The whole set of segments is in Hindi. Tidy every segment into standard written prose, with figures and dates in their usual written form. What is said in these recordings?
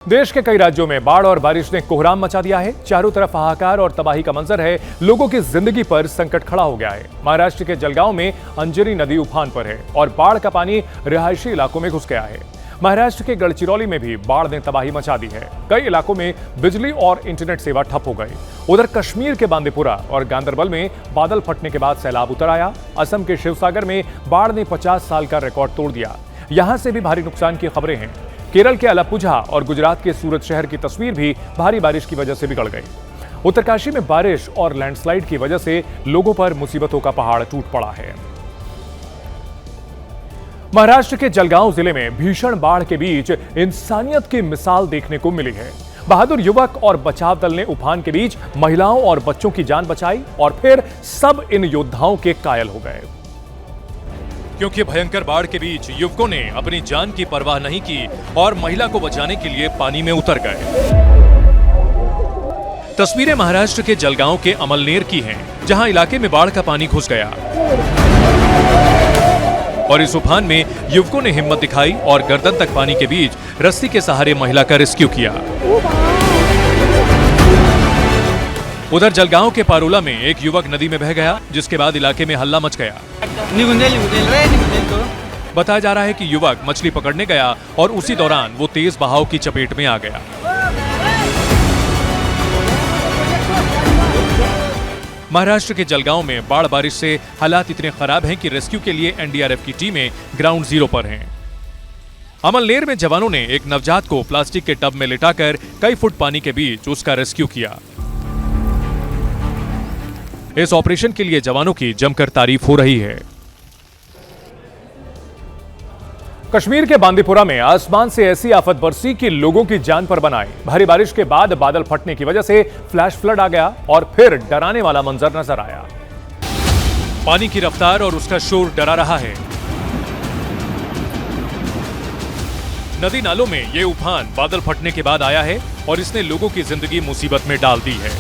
देश के कई राज्यों में बाढ़ और बारिश ने कोहराम मचा दिया है। चारों तरफ हाहाकार और तबाही का मंजर है। लोगों की जिंदगी पर संकट खड़ा हो गया है। महाराष्ट्र के जलगांव में अंजनी नदी उफान पर है और बाढ़ का पानी रिहायशी इलाकों में घुस गया है। महाराष्ट्र के गढ़चिरौली में भी बाढ़ ने तबाही मचा दी है। कई इलाकों में बिजली और इंटरनेट सेवा ठप हो गई। उधर कश्मीर के बांदीपुरा और गांदरबल में बादल फटने के बाद सैलाब उतर आया। असम के शिवसागर में बाढ़ ने 50 साल का रिकॉर्ड तोड़ दिया। यहां से भी भारी नुकसान की खबरें हैं। केरल के अलापुझा और गुजरात के सूरत शहर की तस्वीर भी भारी बारिश की वजह से बिगड़ गई। उत्तरकाशी में बारिश और लैंडस्लाइड की वजह से लोगों पर मुसीबतों का पहाड़ टूट पड़ा है। महाराष्ट्र के जलगांव जिले में भीषण बाढ़ के बीच इंसानियत की मिसाल देखने को मिली है। बहादुर युवक और बचाव दल ने उफान के बीच महिलाओं और बच्चों की जान बचाई और फिर सब इन योद्धाओं के कायल हो गए। क्योंकि भयंकर बाढ़ के बीच युवकों ने अपनी जान की परवाह नहीं की और महिला को बचाने के लिए पानी में उतर गए। तस्वीरें महाराष्ट्र के जलगांव के अमलनेर की हैं, जहां इलाके में बाढ़ का पानी घुस गया और इस उफान में युवकों ने हिम्मत दिखाई और गर्दन तक पानी के बीच रस्सी के सहारे महिला का रेस्क्यू किया। उधर जलगांव के पारोला में एक युवक नदी में बह गया, जिसके बाद इलाके में हल्ला मच गया। बताया जा रहा है कि युवक मछली पकड़ने गया और उसी दौरान वो तेज बहाव की चपेट में आ गया। महाराष्ट्र के जलगांव में बाढ़ बारिश से हालात इतने खराब हैं कि रेस्क्यू के लिए एनडीआरएफ की टीमें ग्राउंड जीरो पर हैं। अमलनेर में जवानों ने एक नवजात को प्लास्टिक के टब में लिटाकर कई फुट पानी के बीच उसका रेस्क्यू किया। इस ऑपरेशन के लिए जवानों की जमकर तारीफ हो रही है। कश्मीर के बांदीपुरा में आसमान से ऐसी आफत बरसी कि लोगों की जान पर बनाई। भारी बारिश के बाद बादल फटने की वजह से फ्लैश फ्लड आ गया और फिर डराने वाला मंजर नजर आया। पानी की रफ्तार और उसका शोर डरा रहा है। नदी नालों में ये उफान बादल फटने के बाद आया है और इसने लोगों की जिंदगी मुसीबत में डाल दी है।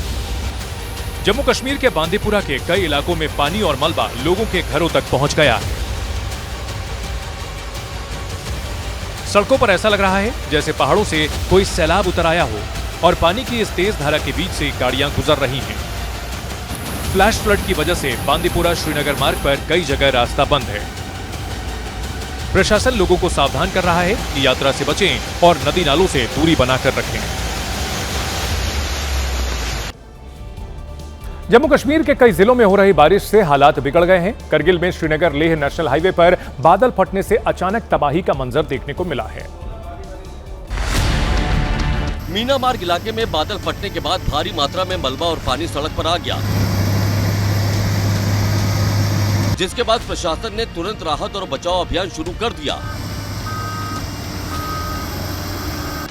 जम्मू कश्मीर के बांदीपुरा के कई इलाकों में पानी और मलबा लोगों के घरों तक पहुंच गया है। सड़कों पर ऐसा लग रहा है जैसे पहाड़ों से कोई सैलाब उतर आया हो और पानी की इस तेज धारा के बीच से गाड़ियां गुजर रही हैं। फ्लैश फ्लड की वजह से बांदीपुरा श्रीनगर मार्ग पर कई जगह रास्ता बंद है। प्रशासन लोगों को सावधान कर रहा है कि यात्रा से बचें और नदी नालों से दूरी बनाकर रखें। जम्मू कश्मीर के कई जिलों में हो रही बारिश से हालात बिगड़ गए हैं। करगिल में श्रीनगर लेह नेशनल हाईवे पर बादल फटने से अचानक तबाही का मंजर देखने को मिला है। मीना मार्ग इलाके में बादल फटने के बाद भारी मात्रा में मलबा और पानी सड़क पर आ गया, जिसके बाद प्रशासन ने तुरंत राहत और बचाव अभियान शुरू कर दिया।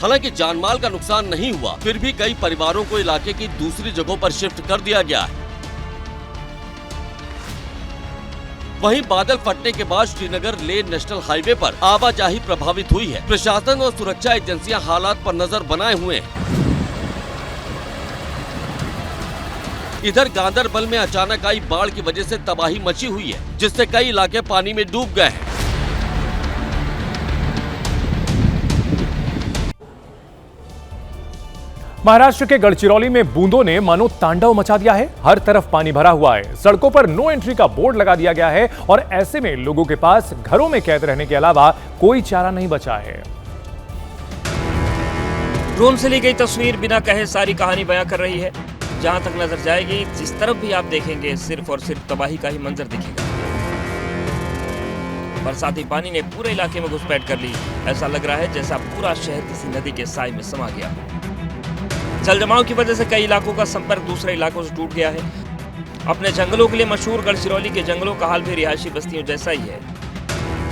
हालांकि जानमाल का नुकसान नहीं हुआ, फिर भी कई परिवारों को इलाके की दूसरी जगहों पर शिफ्ट कर दिया गया है। वहीं बादल फटने के बाद श्रीनगर लेह नेशनल हाईवे पर आवाजाही प्रभावित हुई है। प्रशासन और सुरक्षा एजेंसियां हालात पर नजर बनाए हुए हैं। इधर गांदरबल में अचानक आई बाढ़ की वजह से तबाही मची हुई है, जिससे कई इलाके पानी में डूब गए हैं। महाराष्ट्र के गढ़चिरौली में बूंदों ने मानो तांडव मचा दिया है। हर तरफ पानी भरा हुआ है। सड़कों पर नो एंट्री का बोर्ड लगा दिया गया है और ऐसे में लोगों के पास घरों में कैद रहने के अलावा कोई चारा नहीं बचा है। ड्रोन से ली गई तस्वीर बिना कहे सारी कहानी बयां कर रही है। जहां तक नजर जाएगी, जिस तरफ भी आप देखेंगे, सिर्फ और सिर्फ तबाही का ही मंजर दिखेगा। बरसाती पानी ने पूरे इलाके में घुसपैठ कर ली। ऐसा लग रहा है जैसा पूरा शहर किसी नदी के साए में समा गया। जलजमाव की वजह से कई इलाकों का संपर्क दूसरे इलाकों से टूट गया है। अपने जंगलों के लिए मशहूर गढ़चिरौली के जंगलों का हाल भी रिहायशी बस्तियों जैसा ही है।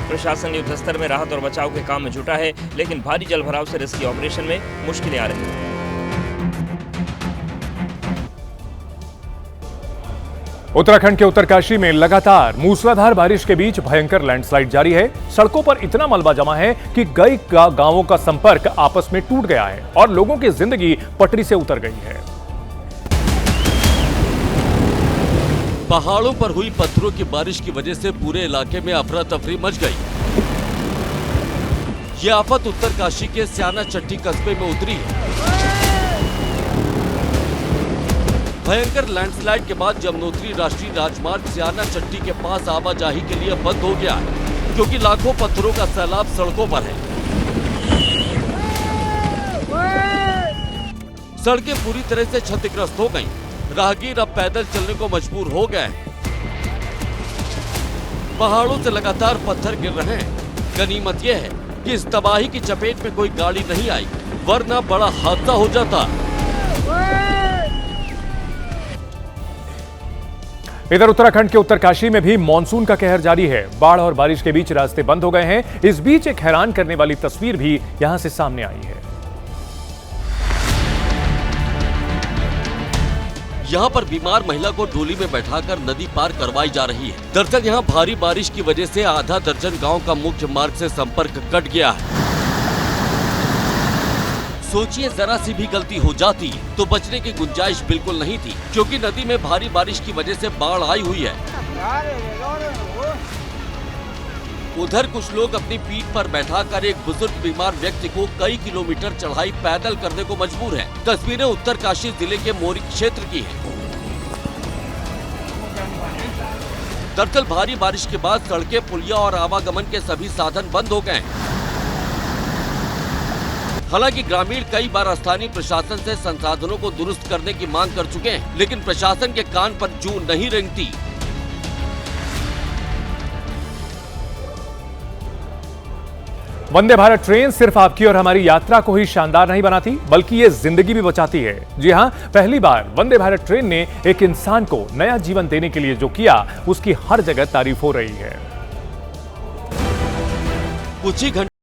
प्रशासन युद्ध स्तर में राहत और बचाव के काम में जुटा है, लेकिन भारी जलभराव से रेस्क्यू ऑपरेशन में मुश्किलें आ रही हैं। उत्तराखंड के उत्तरकाशी में लगातार मूसलाधार बारिश के बीच भयंकर लैंडस्लाइड जारी है। सड़कों पर इतना मलबा जमा है कि कई गांवों का संपर्क आपस में टूट गया है और लोगों की जिंदगी पटरी से उतर गई है। पहाड़ों पर हुई पत्थरों की बारिश की वजह से पूरे इलाके में अफरा तफरी मच गई। ये आफत उत्तरकाशी के स्याना चट्टी कस्बे में उतरी है। भयंकर लैंडस्लाइड के बाद यमुनोत्री राष्ट्रीय राजमार्ग स्याना चट्टी के पास आवाजाही के लिए बंद हो गया है, क्योंकि लाखों पत्थरों का सैलाब सड़कों पर है। सड़कें पूरी तरह से क्षतिग्रस्त हो गईं। राहगीर अब पैदल चलने को मजबूर हो गए हैं। पहाड़ों से लगातार पत्थर गिर रहे हैं। गनीमत यह है कि इस तबाही की चपेट में कोई गाड़ी नहीं आई, वरना बड़ा हादसा हो जाता। इधर उत्तराखंड के उत्तरकाशी में भी मानसून का कहर जारी है। बाढ़ और बारिश के बीच रास्ते बंद हो गए हैं। इस बीच एक हैरान करने वाली तस्वीर भी यहां से सामने आई है। यहाँ पर बीमार महिला को डोली में बैठाकर नदी पार करवाई जा रही है। दरअसल यहाँ भारी बारिश की वजह से आधा दर्जन गांव का मुख्य मार्ग से संपर्क कट गया है। सोचिए, जरा सी भी गलती हो जाती तो बचने की गुंजाइश बिल्कुल नहीं थी, क्योंकि नदी में भारी बारिश की वजह से बाढ़ आई हुई है। उधर कुछ लोग अपनी पीठ पर बैठाकर एक बुजुर्ग बीमार व्यक्ति को कई किलोमीटर चढ़ाई पैदल करने को मजबूर है। तस्वीरें उत्तरकाशी जिले के मोरी क्षेत्र की हैं। दरअसल भारी बारिश के बाद सड़कें, पुलिया और आवागमन के सभी साधन बंद हो गए। हालांकि ग्रामीण कई बार स्थानीय प्रशासन से संसाधनों को दुरुस्त करने की मांग कर चुके हैं, लेकिन प्रशासन के कान पर जूं नहीं रेंगती। वंदे भारत ट्रेन सिर्फ आपकी और हमारी यात्रा को ही शानदार नहीं बनाती, बल्कि ये जिंदगी भी बचाती है। जी हां, पहली बार वंदे भारत ट्रेन ने एक इंसान को नया जीवन देने के लिए जो किया, उसकी हर जगह तारीफ हो रही है। कुछ ही घंटे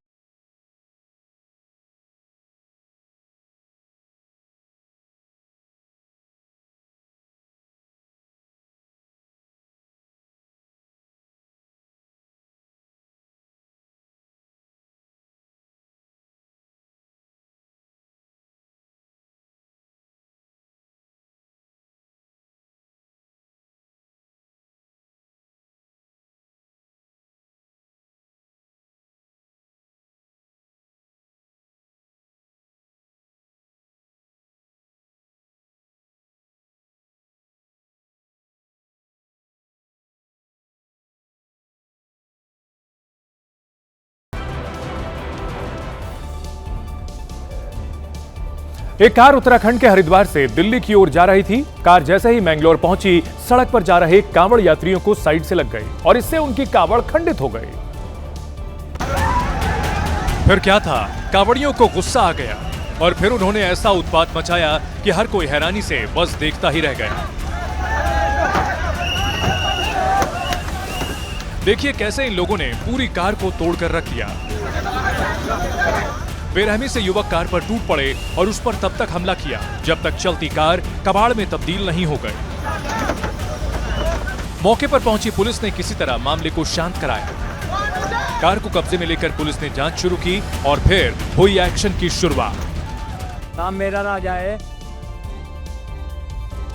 एक कार उत्तराखंड के हरिद्वार से दिल्ली की ओर जा रही थी। कार जैसे ही मैंगलोर पहुंची, सड़क पर जा रहे कांवड़ यात्रियों को साइड से लग गई और इससे उनकी कांवड़ खंडित हो गई। फिर क्या था, कांवड़ियों को गुस्सा आ गया और फिर उन्होंने ऐसा उत्पात मचाया कि हर कोई हैरानी से बस देखता ही रह गया। देखिए कैसे इन लोगों ने पूरी कार को तोड़कर रख दिया। बेरहमी से युवक कार पर टूट पड़े और उस पर तब तक हमला किया जब तक चलती कार कबाड़ में तब्दील नहीं हो गई। मौके पर पहुंची पुलिस ने किसी तरह मामले को शांत कराया। कार को कब्जे में लेकर पुलिस ने जांच शुरू की और फिर हुई एक्शन की शुरुआत। नाम मेरा ना जाए,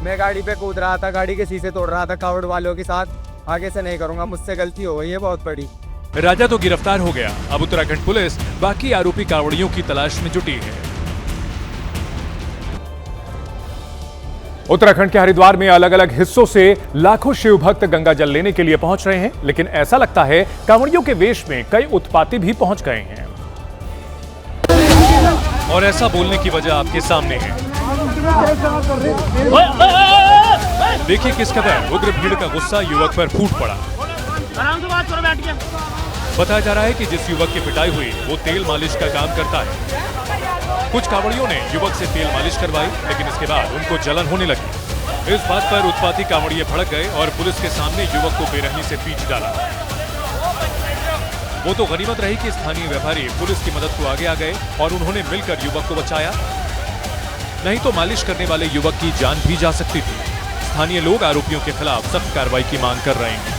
मैं गाड़ी पे कूद रहा था, गाड़ी के शीशे तोड़ रहा था कावड़ वालों के साथ। आगे से नहीं करूंगा, मुझसे गलती हो गई है बहुत बड़ी। राजा तो गिरफ्तार हो गया। अब उत्तराखंड पुलिस बाकी आरोपी कांवड़ियों की तलाश में जुटी है। उत्तराखंड के हरिद्वार में अलग अलग हिस्सों से लाखों शिव भक्त गंगा जल लेने के लिए पहुंच रहे हैं, लेकिन ऐसा लगता है कांवड़ियों के वेश में कई उत्पाती भी पहुंच गए हैं। और ऐसा बोलने की वजह आपके सामने है। देखिए किस कदर उग्र भीड़ का गुस्सा युवक पर फूट पड़ा। बताया जा रहा है कि जिस युवक की पिटाई हुई वो तेल मालिश का काम करता है। कुछ कांवड़ियों ने युवक से तेल मालिश करवाई, लेकिन इसके बाद उनको जलन होने लगी। इस बात पर उत्पाती कांवड़िए भड़क गए और पुलिस के सामने युवक को बेरहमी से पीट डाला। वो तो गनीमत रही कि स्थानीय व्यापारी पुलिस की मदद को आगे आ गए और उन्होंने मिलकर युवक को बचाया, नहीं तो मालिश करने वाले युवक की जान भी जा सकती थी। स्थानीय लोग आरोपियों के खिलाफ सख्त कार्रवाई की मांग कर रहे हैं।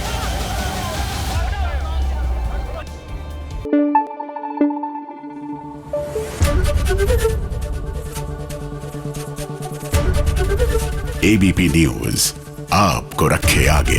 एबीपी न्यूज आपको रखे आगे।